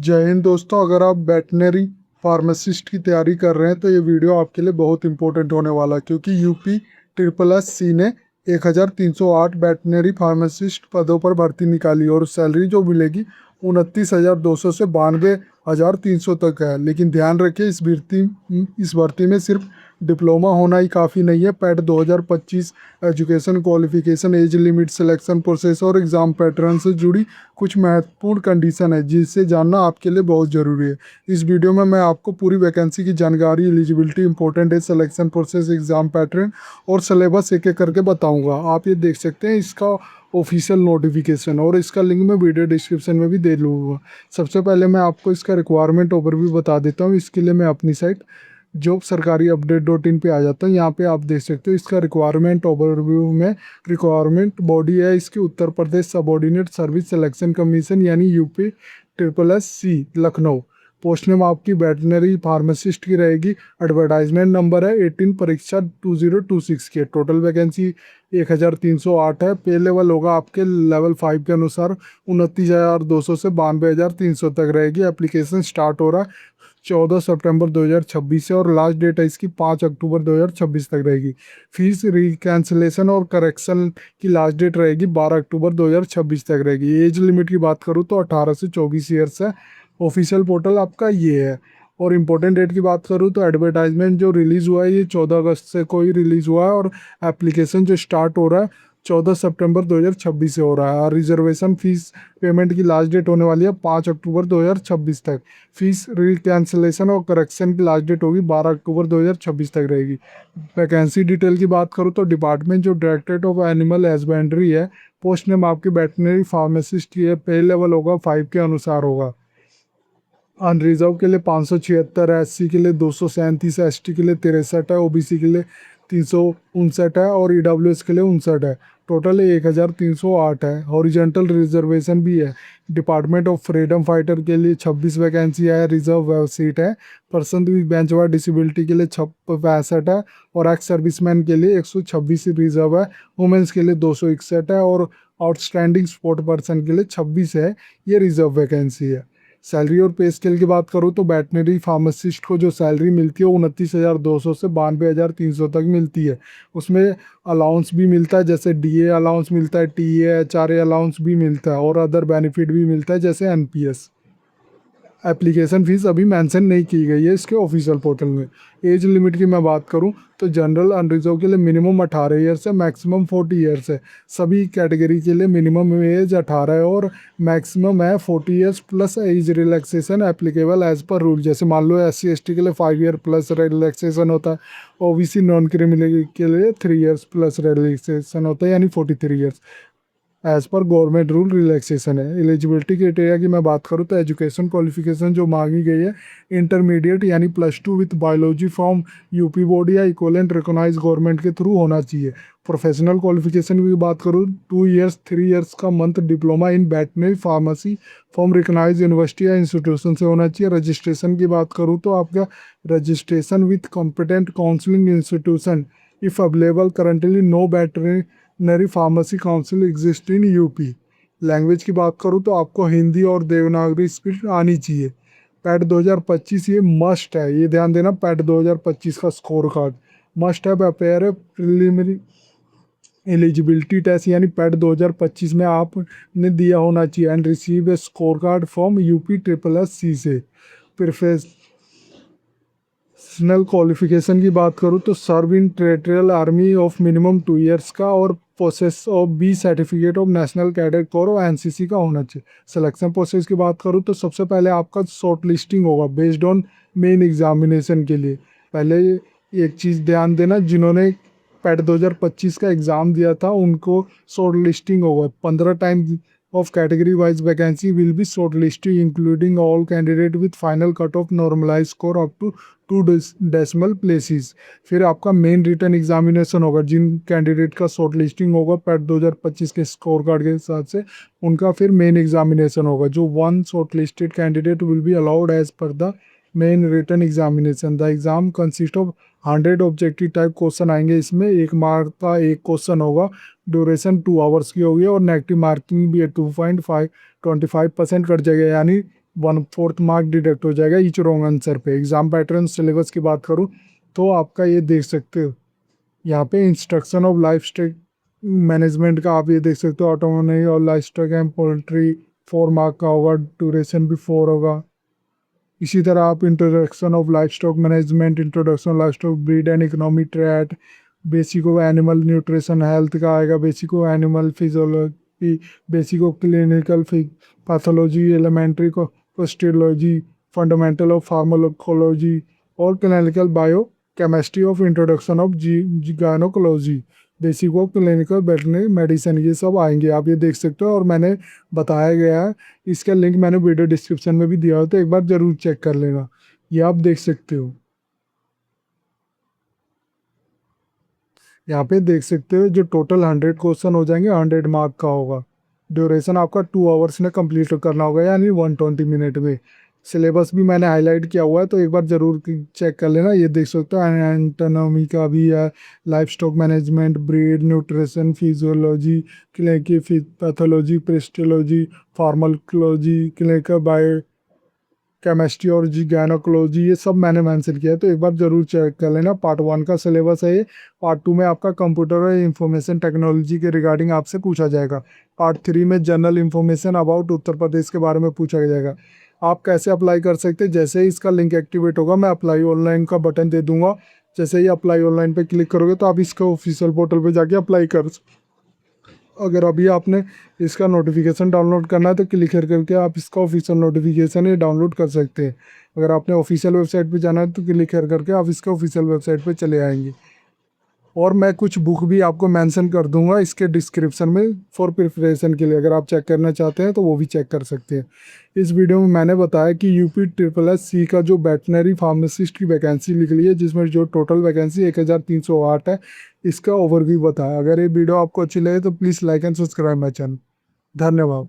जय हिंद दोस्तों। अगर आप वेटनरी फार्मासिस्ट की तैयारी कर रहे हैं तो ये वीडियो आपके लिए बहुत इंपॉर्टेंट होने वाला है, क्योंकि यूपी ट्रिपल एस सी ने 1308 वेटनरी फार्मासिस्ट पदों पर भर्ती निकाली और सैलरी जो मिलेगी 29,200 से 92,300 तक है। लेकिन ध्यान रखिए, इस भर्ती में सिर्फ डिप्लोमा होना ही काफ़ी नहीं है। PAT 2025 education qualification, age limit, selection process और एग्ज़ाम पैटर्न से जुड़ी कुछ महत्वपूर्ण कंडीशन है जिसे जानना आपके लिए बहुत ज़रूरी है। इस वीडियो में मैं आपको पूरी वैकेंसी की जानकारी, eligibility, important age, selection process, exam pattern और सिलेबस एक एक करके बताऊंगा। आप ये देख सकते हैं इसका ऑफिशियल नोटिफिकेशन, और इसका लिंक मैं वीडियो डिस्क्रिप्शन में भी दे लूँगा। सबसे पहले मैं आपको इसका रिक्वायरमेंट ओवरव्यू बता देता हूँ। इसके लिए मैं अपनी साइट जॉब सरकारी अपडेट.in पे आ जाता हूँ। यहाँ पे आप देख सकते हो इसका रिक्वायरमेंट ओवरव्यू में रिक्वायरमेंट बॉडी है इसकी Uttar Pradesh subordinate service selection commission यानी UP triple S C Lucknow. Post name आपकी वेटनरी फार्मासिस्ट की रहेगी। एडवर्टाइजमेंट नंबर है 18 परीक्षा 2026 की। टोटल वैकेंसी 1308 है। पे लेवल होगा आपके लेवल 5 के अनुसार 29,200 से 92,300 तक रहेगी। एप्लीकेशन स्टार्ट हो रहा है 14 सितंबर 2026 से और लास्ट डेट है इसकी 5 अक्टूबर 2026 तक रहेगी। फीस रिकैंसलेशन और करेक्शन की लास्ट डेट रहेगी 12 अक्टूबर 2026 तक रहेगी। एज लिमिट की बात करूँ तो 18 से 24 ईयर्स है। ऑफिशियल पोर्टल आपका ये है। और इम्पोर्टेंट डेट की बात करूँ तो एडवर्टाइजमेंट जो रिलीज़ हुआ है ये 14 अगस्त से कोई रिलीज़ हुआ है, और एप्लीकेशन जो स्टार्ट हो रहा है 14 सितंबर 2026 से हो रहा है। और रिजर्वेशन फीस पेमेंट की लास्ट डेट होने वाली है 5 अक्टूबर 2026 तक। फीस कैंसिलेशन और करेक्शन की लास्ट डेट होगी 12 अक्टूबर 2026 तक रहेगी। वैकेंसी डिटेल की बात करूँ तो डिपार्टमेंट जो डायरेक्टरेट ऑफ एनिमल हस्बेंड्री है। पोस्ट नेम आपकी वेटनरी फार्मासिस्ट की है। पे लेवल होगा 5 के अनुसार होगा। अनरिजर्व के लिए 576 है, एससी के लिए 237 है, एसटी के लिए 63 है, ओबीसी के लिए 359 है और ईडब्ल्यूएस के लिए 59 है। टोटल 1308 है। हॉरिजेंटल रिजर्वेशन भी है। डिपार्टमेंट ऑफ फ्रीडम फाइटर के लिए 26 वैकेंसी है, रिजर्व सीट है। Person with bench war disability के लिए 65 है और एक्स सर्विसमैन के लिए 126 रिजर्व है। वुमेंस के लिए 261 है और आउटस्टैंडिंग स्पोर्ट पर्सन के लिए 26 है। ये रिजर्व वैकेंसी है। सैलरी और पे स्केल की बात करूँ तो वेटनरी फार्मासिस्ट को जो सैलरी मिलती है वो 29,200 से 92,300 तक मिलती है। उसमें अलाउंस भी मिलता है, जैसे डीए अलाउंस मिलता है, टीए एचआरए अलाउंस भी मिलता है और अदर बेनिफिट भी मिलता है जैसे एनपीएस। एप्लीकेशन फ़ीस अभी मेंशन नहीं की गई है इसके ऑफिशियल पोर्टल में। एज लिमिट की मैं बात करूं तो जनरल अनरिजर्व के लिए मिनिमम 18 ईयर्स है, मैक्सिमम 40 ईयर्स है। सभी कैटेगरी के लिए मिनिमम एज 18 है और मैक्सिमम है 40 years plus age relaxation applicable as per rule. जैसे मान लो SC ST के लिए 5 ईयर प्लस रिलैक्सेशन होता है, ओबीसी नॉन क्रिमिनल के लिए 3 ईयर्स प्लस रिलैक्सेशन होता है यानी 43 years as per government rule relaxation है। एलिजिबिलिटी क्राइटेरिया की मैं बात करूँ तो एजुकेशन क्वालिफिकेशन जो मांगी गई है इंटरमीडिएट यानी +2 with biology from UP board या इक्वलेंट रिकॉग्नाइज गवर्नमेंट के थ्रू होना चाहिए। प्रोफेशनल क्वालिफिकेशन की बात करूँ 2 ईयर्स 3 ईयर्स का month diploma in veterinary pharmacy from recognise university या इंस्टीट्यूशन से होना चाहिए। रजिस्ट्रेशन की बात करूँ तो आपका registration with competent counselling institution if available. Currently no veterinary pharmacy council exist in UP. Language की बात करूँ तो आपको हिंदी और देवनागरी स्क्रिप्ट आनी चाहिए। पैट 2025 ये मस्ट है, ये ध्यान देना। पैट 2025 का स्कोर कार्ड मस्ट है। अपेयर है प्रिलिमिनरी एलिजिबिलिटी टेस्ट यानी पैट 2025 में आपने दिया होना चाहिए and receive a score card from UP triple S C से। प्रोफेशनल क्वालिफिकेशन की बात करूँ तो serve in territorial army of minimum 2 years का और process of B certificate of national cadet corps और एनसीसी का होना चाहिए। सिलेक्शन प्रोसेस की बात करूँ तो सबसे पहले आपका शॉर्ट लिस्टिंग होगा बेस्ड ऑन मेन एग्जामिनेशन के लिए। पहले एक चीज़ ध्यान देना, जिन्होंने पैट 2025 का एग्ज़ाम दिया था उनको शॉर्ट लिस्टिंग होगा। 15 time of category wise vacancy will be shortlisted including all candidate with final cut off normalized score up to 2 decimal places। फिर आपका मेन रिटर्न एग्जामिनेशन होगा। जिन कैंडिडेट का शॉर्ट लिस्टिंग होगा पैट 2025 के स्कोर कार्ड के हिसाब से उनका फिर मेन एग्जामिनेशन होगा। जो 1 shortlisted candidate will be allowed as per the main written examination. The exam consist of 100 objective type question आएंगे। इसमें 1 मार्क का एक क्वेश्चन होगा। ड्यूरेशन 2 आवर्स की होगी और नेगेटिव मार्किंग भी है 2.5 25% कट जाएगा यानी 1/4 मार्क डिडक्ट हो जाएगा ईच रॉन्ग आंसर पे। एग्जाम पैटर्न सिलेबस की बात करूँ तो आपका ये देख सकते हो यहाँ पे instruction of livestock management का आप ये देख सकते हो। ऑटोनोमी और livestock and poultry 4 mark का होगा, ड्यूरेशन भी 4 होगा। इसी तरह आप introduction of livestock management, introduction livestock breed and economy trade, basic of animal nutrition health का आएगा, basic of animal physiology, basic of clinical pathology, elementary osteology, fundamental of pharmacology और clinical biochemistry of introduction of gynaecology, basic of clinical veterinary medicine, ये सब आएंगे आप ये देख सकते हो। और मैंने बताया गया है, इसका लिंक मैंने वीडियो डिस्क्रिप्शन में भी दिया हो, तो एक बार ज़रूर चेक कर लेना। ये आप देख सकते हो, यहाँ पे देख सकते हो जो टोटल 100 क्वेश्चन हो जाएंगे, 100 मार्क का होगा। ड्यूरेशन आपका 2 आवर्स में कंप्लीट करना होगा, यानी 120 मिनट में। सिलेबस भी मैंने हाईलाइट किया हुआ है, तो एक बार ज़रूर चेक कर लेना। ये देख सकते हो एंटोनॉमी का भी है, livestock management, breed, nutrition, physiology, clinical pathology, प्रेस्टोलॉजी, फार्माकोलॉजी, क्लिनिकल बायो केमिस्ट्री और गायनोकोलॉजी, ये सब मैंने मेंशन किया है, तो एक बार जरूर चेक कर लेना। पार्ट 1 का सिलेबस है ये। पार्ट 2 में आपका कंप्यूटर और इंफॉर्मेशन टेक्नोलॉजी के रिगार्डिंग आपसे पूछा जाएगा। पार्ट 3 में general information about Uttar Pradesh के बारे में पूछा जाएगा। आप कैसे अप्लाई कर सकते हैं, जैसे ही इसका लिंक एक्टिवेट होगा मैं अप्लाई ऑनलाइन का बटन दे दूंगा। जैसे ही अप्लाई ऑनलाइन पे क्लिक करोगे तो आप इसका ऑफिशियल पोर्टल पे जाके अप्लाई कर। अगर अभी आपने इसका नोटिफिकेशन डाउनलोड करना है तो क्लिक करके आप इसका ऑफिशियल नोटिफिकेशन ये डाउनलोड कर सकते हैं। अगर आपने ऑफिशियल वेबसाइट पे जाना है तो क्लिक करके आप इसका ऑफिशियल वेबसाइट पे चले आएंगे। और मैं कुछ बुक भी आपको मेंशन कर दूंगा इसके डिस्क्रिप्शन में फॉर प्रिपरेशन के लिए, अगर आप चेक करना चाहते हैं तो वो भी चेक कर सकते हैं। इस वीडियो में मैंने बताया कि यूपी SSS का जो वेटनरी फार्मासिस्ट की वैकेंसी निकली है, जिसमें जो टोटल वैकेंसी 1308 है, इसका ओवरव्यू बताया। अगर ये वीडियो आपको अच्छी लगे तो please like and subscribe my channel. धन्यवाद।